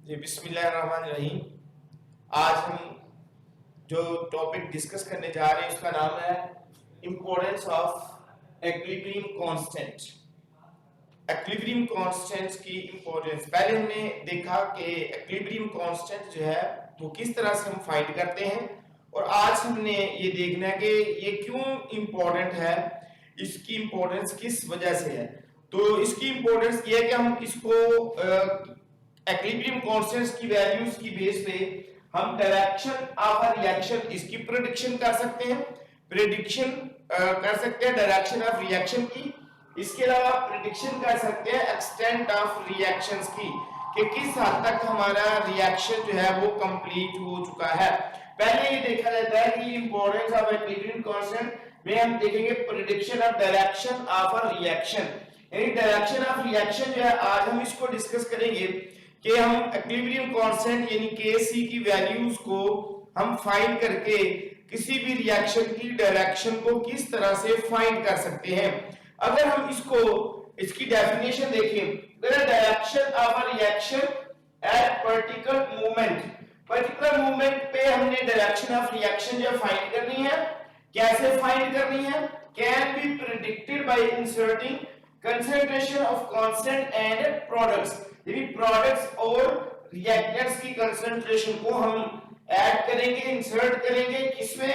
जी बिस्मिल्लाहिर्रहमानिर्रहीम। आज हम जो टॉपिक डिस्कस करने जा रहे हैं उसका नाम है importance of equilibrium constant. Equilibrium constants की इम्पोर्टेंस पहले हमने देखा कि एक्विलिब्रियम कांस्टेंट जो है वो किस तरह से हम फाइंड करते हैं, और आज हमने ये देखना है कि ये क्यों इम्पोर्टेंट है, इसकी इम्पोर्टेंस किस वजह से है। तो इसकी इम्पोर्टेंस ये है कि हम इसको एक्विलिब्रियम कांस्टेंट्स की वैल्यूज की बेस पे हम डायरेक्शन ऑफ अ रिएक्शन इसकी प्रेडिक्शन कर सकते हैं, प्रेडिक्शन कर सकते हैं डायरेक्शन ऑफ रिएक्शन की। इसके अलावा प्रेडिक्शन कर सकते हैं एक्सटेंट ऑफ रिएक्शंस की, कि किस हद तक हमारा रिएक्शन जो है वो कंप्लीट हो चुका है। पहले ये देखा जाता है कि इंपॉर्टेंस ऑफ एक्विलिब्रियम कांस्टेंट में हम देखेंगे prediction of direction of a reaction, यानी डायरेक्शन ऑफ रिएक्शन जो है आज हम इसको डिस्कस करेंगे कि हम एक्विलिब्रियम कांस्टेंट यानी Kc की वैल्यूज को हम फाइंड करके किसी भी रिएक्शन की डायरेक्शन को किस तरह से फाइंड कर सकते हैं। अगर हम इसकी डेफिनेशन देखें, direction of a reaction at particular movement पे हमने डायरेक्शन ऑफ रिएक्शन जो फाइंड करनी है। कैसे फाइंड करनी है? Can be predicted bye inserting concentration of constant and products, यानी प्रोडक्ट्स और रिएक्टेंट्स की कंसंट्रेशन को हम ऐड करेंगे, इंसर्ट करेंगे किसमें?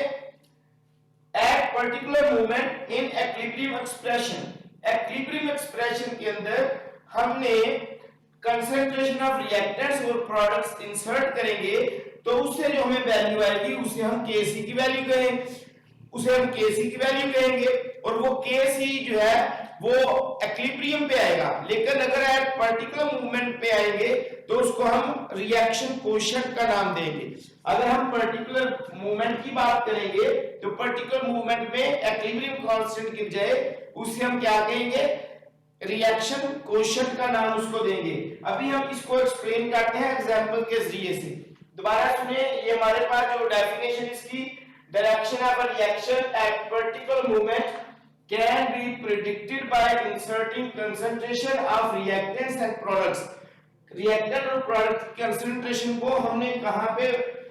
At particular movement in equilibrium expression. Equilibrium expression के अंदर हमने कंसंट्रेशन ऑफ रिएक्टेंट्स और प्रोडक्ट्स इंसर्ट करेंगे, तो उससे जो हमें वैल्यू आएगी उसे हम Kc की वैल्यू कहेंगे, और वो Kc जो है वो एक्विलिब्रियम पे आएगा। लेकिन अगर एट पर्टिकुलर मूवमेंट पे आएंगे तो उसको हम रिएक्शन कोएफिशिएंट का नाम देंगे। अगर हम पर्टिकुलर मूवमेंट की बात करेंगे तो पर्टिकुलर मूवमेंट में एक्विलिब्रियम कांस्टेंट की बजाय उसे हम क्या कहेंगे? रिएक्शन कोएफिशिएंट का नाम उसको देंगे। अभी हम इसको एक्सप्लेन करते हैं एग्जांपल के जरिए से। दोबारा सुनिए, ये हमारे पास जो डेफिनेशन इसकी, direction of a reaction at particular movement can be predicted by inserting concentration of reactants and products। Reactant और प्रोडक्ट कंसंट्रेशन को हमने कहां पे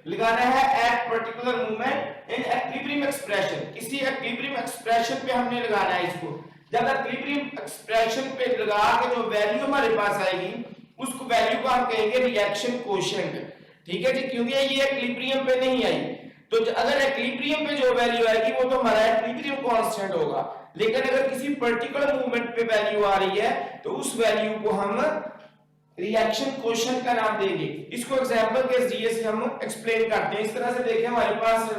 लगाना है? At particular movement in equilibrium expression. किसी एक्विलिब्रियम एक्सप्रेशन पे हमने लगाना है इसको। जब एक्विलिब्रियम एक्सप्रेशन पे लगा के जो वैल्यू हमारे पास आएगी उसको वैल्यू को हम कहेंगे रिएक्शन कोएफिशिएंट। ठीक है जी, क्योंकि ये एक्विलिब्रियम पे नहीं आई, तो अगर एक्विलिब्रियम पे जो वैल्यू आएगी वो तो हमारा एक्विलिब्रियम कांस्टेंट होगा। लेकिन अगर किसी पर्टिकुलर मूवमेंट पे वैल्यू आ रही है तो उस वैल्यू को हम रिएक्शन कोएफिशिएंट का नाम देंगे। इसको एग्जांपल के जरिए से हम एक्सप्लेन करते हैं। इस तरह से देखिए, हमारे पास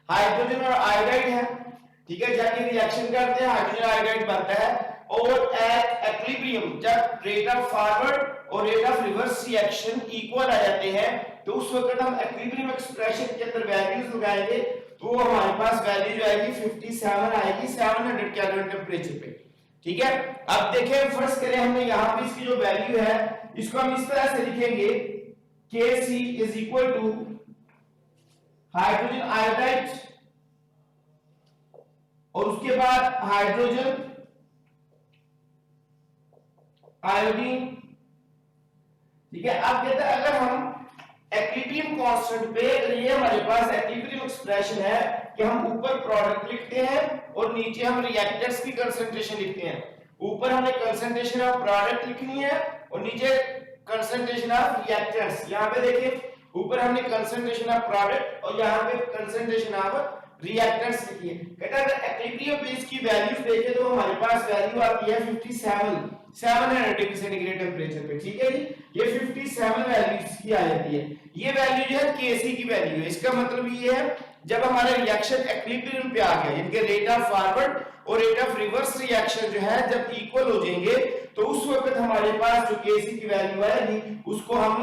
हाइड्रोजन और आयोडाइड है, ठीक है, जब ये रिएक्शन करते हैं हाइड्रोजन आयोडाइड बनता है, और एट एक्विलिब्रियम जब रेट ऑफ फॉरवर्ड और rate of reverse reaction equal आ जाते हैं तो उस वक्त हम एक्विलिब्रियम एक्सप्रेशन के अंदर वैल्यूज लगाएंगे, तो हमारे पास वैल्यू जो आएगी 57 आएगी 700 केल्विन टेंपरेचर पे। ठीक है, अब देखें, फर्ज करें हमने यहां पे इसकी जो वैल्यू है इसको हम इस तरह से लिखेंगे, Kc is equal to hydrogen iodide और उसके बाद हाइड्रोजन आयोडीन। ठीक है, अब कहते हैं अगर हम एक्विलिब्रियम कांस्टेंट पे, ये हमारे पास एक्विलिब्रियम एक्सप्रेशन है कि हम ऊपर प्रोडक्ट लिखते हैं और नीचे हम रिएक्टेंट्स की कंसंट्रेशन लिखते हैं। ऊपर हमें कंसंट्रेशन ऑफ प्रोडक्ट लिखनी है और नीचे कंसंट्रेशन ऑफ रिएक्टेंट्स। यहां पे देखिए, ऊपर हमने कंसंट्रेशन ऑफ प्रोडक्ट और यहां पे कंसंट्रेशन ऑफ रिएक्टेंट्स लिखी है। कहता है अगर एक्विलिब्रियम पे इसकी वैल्यूज देखें तो हमारे पास वैल्यू आती है 700 डिग्री सेंटीग्रेड टेंपरेचर पे। ठीक है जी, ये 57 वैल्यूज की आ जाती है। ये वैल्यू जो है Kc की वैल्यू है। इसका मतलब ये है जब हमारा रिएक्शन एक्विलिब्रियम पे आ गया, इनके रेट ऑफ फॉरवर्ड और रेट ऑफ रिवर्स रिएक्शन जो है जब इक्वल हो जाएंगे तो उस वक्त हमारे पास जो Kc की वैल्यू आएगी उसको हम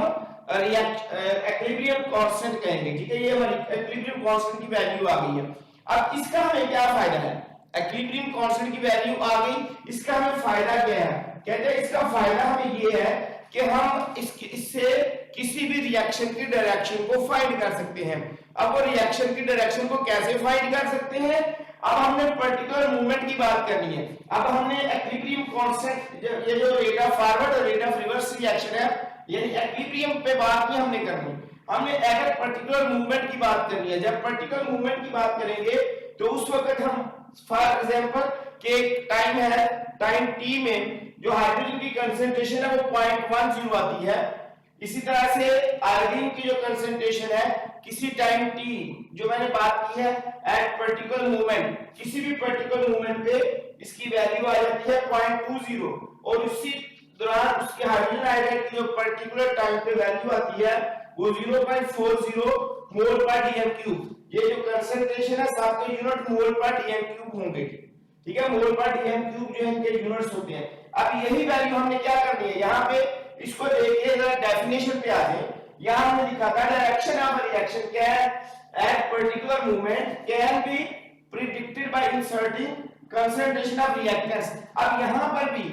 एक्विलिब्रियम कांस्टेंट कहेंगे। ठीक है, ये हमारी एक्विलिब्रियम कांस्टेंट की वैल्यू आ गई है। अब इसका हमें क्या फायदा है? एक्विलिब्रियम कांस्टेंट की वैल्यू आ गई, इसका हमें फायदा क्या है? कहते हैं इसका फायदा हमें ये है कि हम इससे किसी भी रिएक्शन की डायरेक्शन को फाइंड कर सकते हैं। अब वो रिएक्शन की डायरेक्शन को कैसे फाइंड कर सकते हैं? अब हमने पर्टिकुलर मूवमेंट की बात करनी है। अब हमने इक्विलिब्रियम कांस्टेंट, ये जो रेट ऑफ फॉरवर्ड और रेट ऑफ रिवर्स रिएक्शन है, यानी इक्विलिब्रियम पे बात नहीं हमने करनी, हमने अगर पर्टिकुलर मूवमेंट की बात करनी है। जब पर्टिकुलर मूवमेंट की बात करेंगे तो उस वक्त हम फॉर एग्जांपल के टाइम है, टाइम t में जो हाइड्रोजन की कंसंट्रेशन है वो 0.10 आती है। इसी तरह से आयोडीन की जो कंसंट्रेशन है किसी टाइम t, जो मैंने बात की है एट पर्टिकुलर मूवमेंट, किसी भी पर्टिकुलर मूवमेंट पे इसकी वैल्यू आ जाती है 0.20 और इसी दौरान उसके हाइड्रोजन आयोडाइड की जो पर्टिकुलर टाइम पे वैल्यू आती है वो 0.40 मोल पर डीएम क्यूब। ये जो कंसंट्रेशन है सबके यूनिट मोल पर डीएम क्यूब होंगे, ठीक है। मोल पर डीएम क्यूब जो है इनके यूनिट्स होते हैं। अब यही वैल्यू हमने क्या करनी है, यहाँ पे इसको देखिए जरा डेफिनेशन पे आ जाए। यहाँ हमने लिखा था direction of reaction can at particular movement can be predicted by inserting concentration of reactants. अब यहाँ पर भी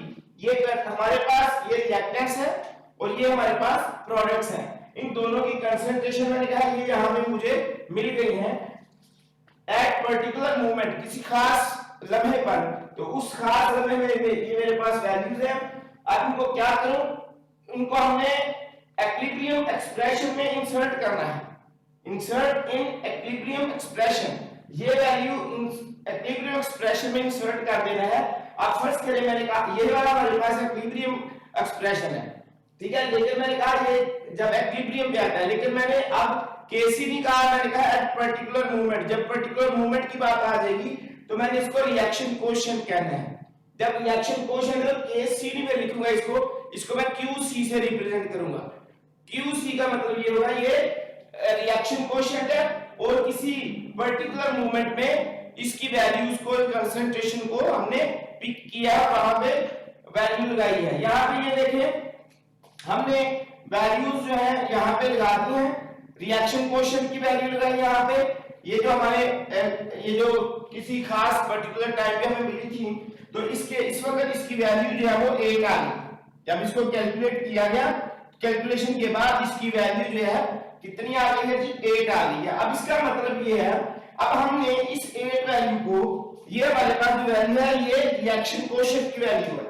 ये हमारे पास ये रिएक्टेंट्स है और ये हमारे पास प्रोडक्ट्स हैं, इन दोनों की कंसंट्रेशन मैंने कहा ये यहाँ पे मुझे मिल गई है एट पर्टिकुलर मूवमेंट, किसी खास लम्हे पर। तो उस खास लम्हे में ये मेरे पास वैल्यूज है। अब इनको क्या करूं, इनको हमने इक्विलिब्रियम एक्सप्रेशन में इंसर्ट करना है। इंसर्ट इन इक्विलिब्रियम एक्सप्रेशन, ये वैल्यू इक्विलिब्रियम एक्सप्रेशन में इंसर्ट कर देना है। अब फर्स्ट करें, मैंने कहा ये वाला हमारे पास इक्विलिब्रियम एक्सप्रेशन है, ठीक है। लेकिन मैंने कहा ये जब इक्विलिब्रियम पे आता है, लेकिन मैंने अब केसी नहीं कहा, मैंने कहा एट पर्टिकुलर मूवमेंट। जब पर्टिकुलर मूवमेंट की बात आ जाएगी तो मैंने इसको रिएक्शन कोएफिशिएंट कहना है। जब रिएक्शन कोएफिशिएंट केसीडी में लिखूंगा इसको मैं क्यूसी से रिप्रेजेंट करूंगा। क्यूसी का मतलब ये होगा ये रिएक्शन कोएफिशिएंट है और किसी पर्टिकुलर मूवमेंट में इसकी वैल्यूज को, कंसंट्रेशन को हमने पिक किया, वहां पे वैल्यू लगाई है। यहाँ पे ये देखें हमने वैल्यूज जो है यहाँ पे लगा दी है, रिएक्शन कोएफिशिएंट की वैल्यू लगाई यहाँ पे। ये जो हमारे ये जो किसी खास पर्टिकुलर टाइम पे हमें मिली थी, तो इसके इस वक्त इसकी वैल्यू जो है वो 8 आ गई। जब इसको कैलकुलेट किया गया, कैलकुलेशन के बाद इसकी वैल्यू जो है कितनी आ गई है जी, 8 आ गई है। अब इसका मतलब ये है, अब हमने इस 8 वैल्यू को, ये हमारे पास जो वैल्यू है ये रिएक्शन कोएफिशिएंट की वैल्यू है,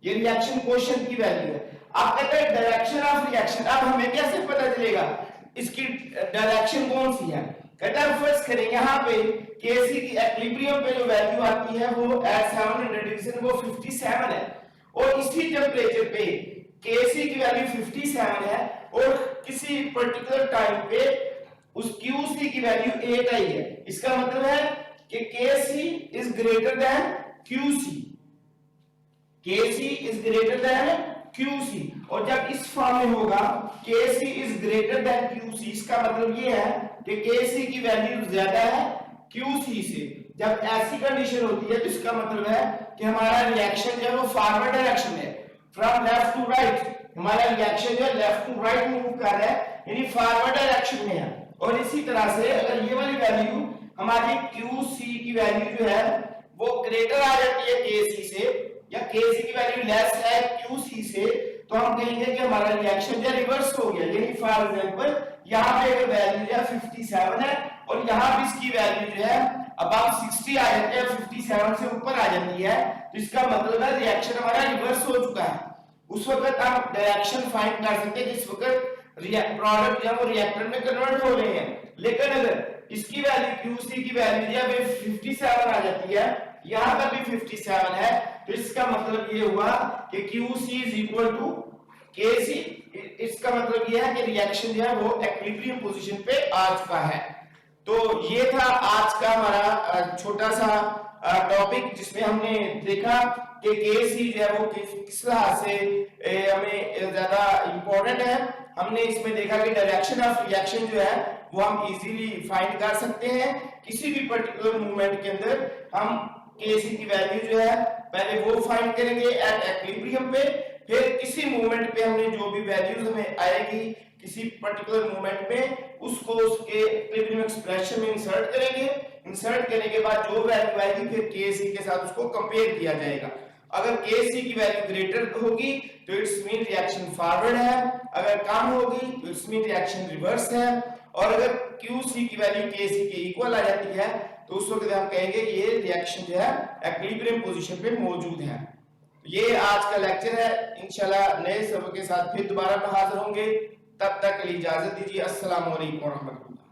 ये रिएक्शन कोएफिशिएंट की वैल्यू है। आप कहते हैं डायरेक्शन ऑफ रिएक्शन, अब हमें कैसे पता चलेगा इसकी डायरेक्शन कौन सी है? कहता है फर्स्ट करें यहाँ पे केसी की इक्विलिब्रियम पे जो वैल्यू आती है वो एट 700 डिवीजन वो 57 है, और इसी टेंपरेचर पे केसी की वैल्यू 57 है और किसी पर्टिकुलर टाइम पे उस क्यूसी की वैल्यू 8 आई है। इसका मतलब है कि KC is greater than QC, KC is greater than QC. और जब इस फॉर्म में होगा KC is greater than QC, इसका मतलब ये है कि केसी की वैल्यू ज्यादा है क्यूसी से। जब ऐसी कंडीशन होती है तो इसका मतलब है कि हमारा रिएक्शन जो है वो फॉरवर्ड डायरेक्शन में, फ्रॉम लेफ्ट टू राइट, हमारा रिएक्शन जो है लेफ्ट टू राइट मूव कर रहा है, यानी फॉरवर्ड डायरेक्शन में है। और इसी तरह से अगर ये वाली वैल्यू हमारी क्यूसी की वैल्यू जो है वो ग्रेटर आ जाती है केसी से, या केसी की वैल्यू लेस है क्यूसी से, तो हम कहेंगे कि हमारा रिएक्शन जो रिवर्स हो गया। यानी फॉर एग्जांपल यहाँ पे अगर वैल्यू जो है 57 है और यहाँ पे इसकी वैल्यू जो है अबाउट 60 आ जाती है, 57 से ऊपर आ जाती है, तो इसका मतलब है रिएक्शन हमारा रिवर्स हो चुका है। उस वक्त आप डायरेक्शन फाइंड कर सकते हैं जिस वक्त प्रोडक्ट जो है वो रिएक्टर में कन्वर्ट हो रहे हैं। लेकिन अगर इसकी वैल्यू क्यूसी की वैल्यू जो है 57 आ जाती है, यहाँ पर भी 57 है, तो इसका मतलब ये हुआ कि QC is equal to KC। इसका मतलब ये है कि रिएक्शन जो है वो इक्विलिब्रियम पोजीशन पे आ चुका है। तो ये था आज का हमारा छोटा सा टॉपिक, जिसमें हमने देखा कि KC जो है वो किस तरह से हमें ज्यादा इंपॉर्टेंट है। हमने इसमें देखा कि डायरेक्शन ऑफ रिएक्शन जो है वो हम इजीली फाइंड कर सकते हैं। किसी भी पर्टिकुलर मूवमेंट के अंदर हम केसी की वैल्यू जो है पहले वो फाइंड करेंगे एट इक्विलिब्रियम पे, फिर किसी मूवमेंट पे हमने जो भी वैल्यूज हमें आएगी किसी पर्टिकुलर मूवमेंट में उसको उसके इक्विलिब्रियम एक्सप्रेशन में इंसर्ट करेंगे। इंसर्ट करने के बाद जो वैल्यू आएगी फिर केसी के साथ उसको कंपेयर किया जाएगा। अगर Kc की वैल्यू ग्रेटर होगी तो इट्स मीन रिएक्शन फॉरवर्ड है, अगर कम होगी तो इट्स मीन रिएक्शन रिवर्स है, और अगर Qc की वैल्यू Kc के इक्वल आ जाती है तो उस वक्त हम कहेंगे ये रिएक्शन जो है इक्विलिब्रियम पोजीशन पे मौजूद है। ये आज का लेक्चर है, इंशाल्लाह नए सबक के साथ फिर दोबारा हाजिर होंगे, तब तक के लिए इजाजत दीजिए। अस्सलाम वालेकुम रहमतुल्लाह।